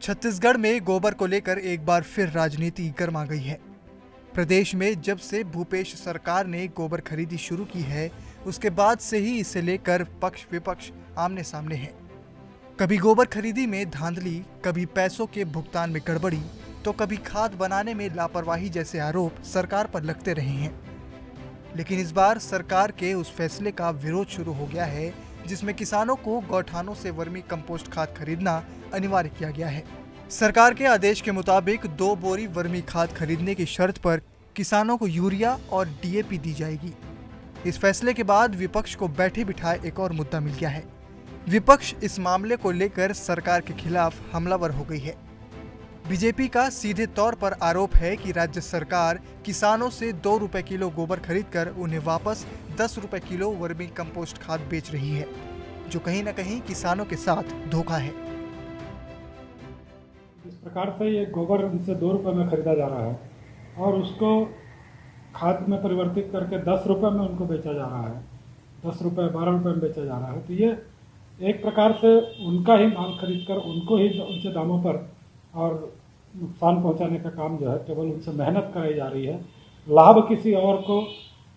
छत्तीसगढ़ में गोबर को लेकर एक बार फिर राजनीति गर्मा गई है। प्रदेश में जब से भूपेश सरकार ने गोबर खरीदी शुरू की है, उसके बाद से ही इसे लेकर पक्ष विपक्ष आमने सामने है। कभी गोबर खरीदी में धांधली, कभी पैसों के भुगतान में गड़बड़ी, तो कभी खाद बनाने में लापरवाही जैसे आरोप सरकार पर लगते रहे हैं। लेकिन इस बार सरकार के उस फैसले का विरोध शुरू हो गया है जिसमें किसानों को गौठानों से वर्मी कंपोस्ट खाद खरीदना अनिवार्य किया गया है। सरकार के आदेश के मुताबिक 2 बोरी वर्मी खाद खरीदने की शर्त पर किसानों को यूरिया और डीएपी दी जाएगी। इस फैसले के बाद विपक्ष को बैठे बिठाए एक और मुद्दा मिल गया है। विपक्ष इस मामले को लेकर सरकार के खिलाफ हमलावर हो गई है। बीजेपी का सीधे तौर पर आरोप है कि राज्य सरकार किसानों से 2 रुपए किलो गोबर खरीदकर उन्हें वापस 10 रुपए किलो वर्मी कंपोस्ट खाद बेच रही है, जो कहीं न कहीं किसानों के साथ धोखा है। इस प्रकार से ये गोबर उनसे 2 रुपए में खरीदा जा रहा है और उसको खाद में परिवर्तित करके 10 रुपए में उनको बेचा जा रहा है, 10 रुपए 12 रुपए में बेचा जा रहा है। तो ये एक प्रकार से उनका ही माल खरीद कर उनको ही ऊंचे दामों पर और नुकसान पहुंचाने का काम जो है केवल उनसे मेहनत कराई जा रही है। लाभ किसी और को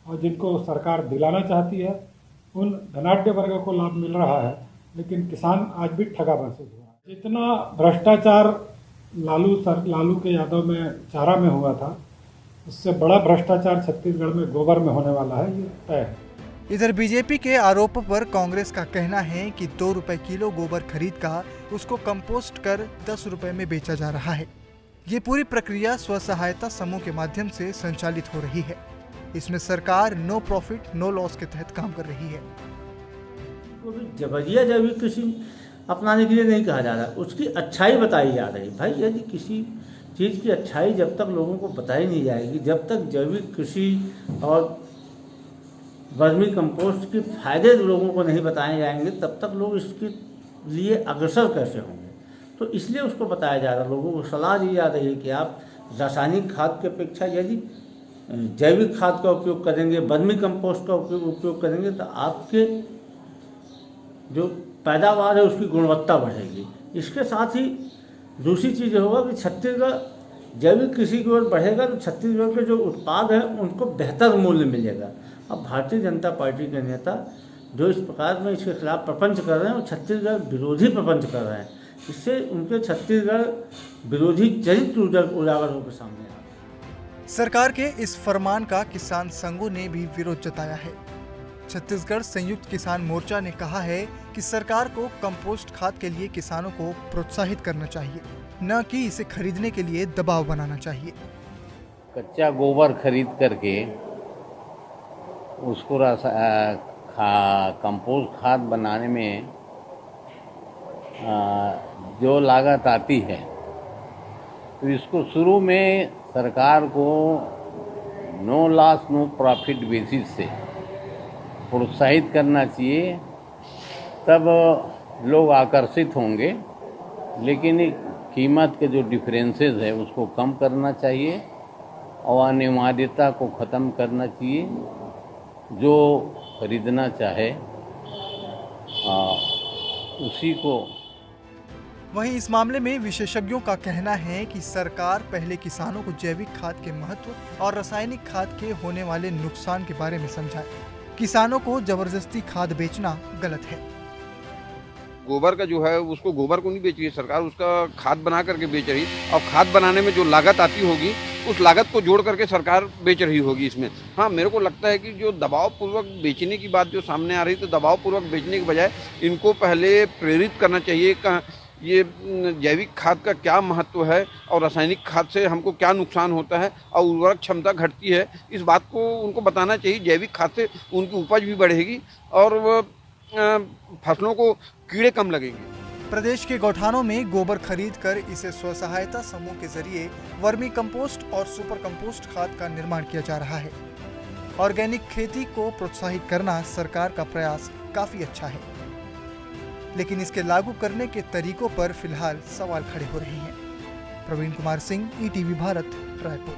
और जिनको सरकार दिलाना चाहती है उन धनाढ्य वर्ग को लाभ मिल रहा है, लेकिन किसान आज भी ठगा महसूस हो रहा है। जितना भ्रष्टाचार लालू के यादव में चारा में हुआ था, उससे बड़ा भ्रष्टाचार छत्तीसगढ़ में गोबर में होने वाला है, ये तय है। इधर बीजेपी के आरोप पर कांग्रेस का कहना है कि 2 रुपए किलो गोबर खरीद कर उसको कंपोस्ट कर 10 रुपए में बेचा जा रहा है। ये पूरी प्रक्रिया स्व सहायता समूह के माध्यम से संचालित हो रही है। इसमें सरकार नो प्रॉफिट नो लॉस के तहत काम कर रही है। जबरिया जैविक कृषि अपनाने के लिए नहीं कहा जा रहा, उसकी अच्छाई बताई जा रही। भाई यदि किसी चीज़ की अच्छाई जब तक लोगों को बताई नहीं जाएगी, जब तक जैविक कृषि और वर्मी कंपोस्ट के फायदे लोगों को नहीं बताए जाएंगे, तब तक लोग इसके लिए अग्रसर कैसे होंगे। तो इसलिए उसको बताया जा रहा है, लोगों को सलाह दी जा रही है कि आप रासायनिक खाद की अपेक्षा यदि जैविक खाद का उपयोग करेंगे, वर्मी कंपोस्ट का उपयोग करेंगे, तो आपके जो पैदावार है उसकी गुणवत्ता बढ़ेगी। इसके साथ ही दूसरी चीज़ होगा कि छत्तीसगढ़ जैविक कृषि की ओर बढ़ेगा, तो छत्तीसगढ़ के जो उत्पाद हैं उनको बेहतर मूल्य मिलेगा। अब भारतीय जनता पार्टी के नेता जो इस प्रकार में इसके खिलाफ प्रपंच कर रहे हैं, वो छत्तीसगढ़ विरोधी प्रपंच कर रहे हैं। इससे उनके छत्तीसगढ़ विरोधी चरित्र उजागर होकर सामने आ रहा है। सरकार के इस फरमान का किसान संघों ने भी विरोध जताया है। छत्तीसगढ़ संयुक्त किसान मोर्चा ने कहा है कि सरकार को कंपोस्ट खाद के लिए किसानों को प्रोत्साहित करना चाहिए, न कि इसे खरीदने के लिए दबाव बनाना चाहिए। कच्चा गोबर खरीद करके उसको कंपोस्ट खाद बनाने में जो लागत आती है, तो इसको शुरू में सरकार को no loss no profit basis से प्रोत्साहित करना चाहिए, तब लोग आकर्षित होंगे। लेकिन कीमत के जो डिफरेंसेस है उसको कम करना चाहिए और अनिवार्यता को ख़त्म करना चाहिए। जो खरीदना चाहे उसी को। वहीं इस मामले में विशेषज्ञों का कहना है कि सरकार पहले किसानों को जैविक खाद के महत्व और रासायनिक खाद के होने वाले नुकसान के बारे में समझाए। किसानों को जबरदस्ती खाद बेचना गलत है। गोबर का जो है उसको गोबर को नहीं बेच रही है सरकार, उसका खाद बना करके बेच रही है। और खाद बनाने में जो लागत आती होगी उस लागत को जोड़ करके सरकार बेच रही होगी इसमें। हाँ, मेरे को लगता है कि जो दबाव पूर्वक बेचने की बात जो सामने आ रही, तो दबाव पूर्वक बेचने के बजाय इनको पहले प्रेरित करना चाहिए ये जैविक खाद का क्या महत्व है और रासायनिक खाद से हमको क्या नुकसान होता है और उर्वरक क्षमता घटती है। इस बात को उनको बताना चाहिए। जैविक खाद से उनकी उपज भी बढ़ेगी और फसलों को कीड़े कम लगेंगे। प्रदेश के गौठानों में गोबर खरीदकर इसे स्व सहायता समूह के जरिए वर्मी कंपोस्ट और सुपर कंपोस्ट खाद का निर्माण किया जा रहा है। ऑर्गेनिक खेती को प्रोत्साहित करना सरकार का प्रयास काफी अच्छा है, लेकिन इसके लागू करने के तरीकों पर फिलहाल सवाल खड़े हो रहे हैं। प्रवीण कुमार सिंह, ईटीवी भारत, रायपुर।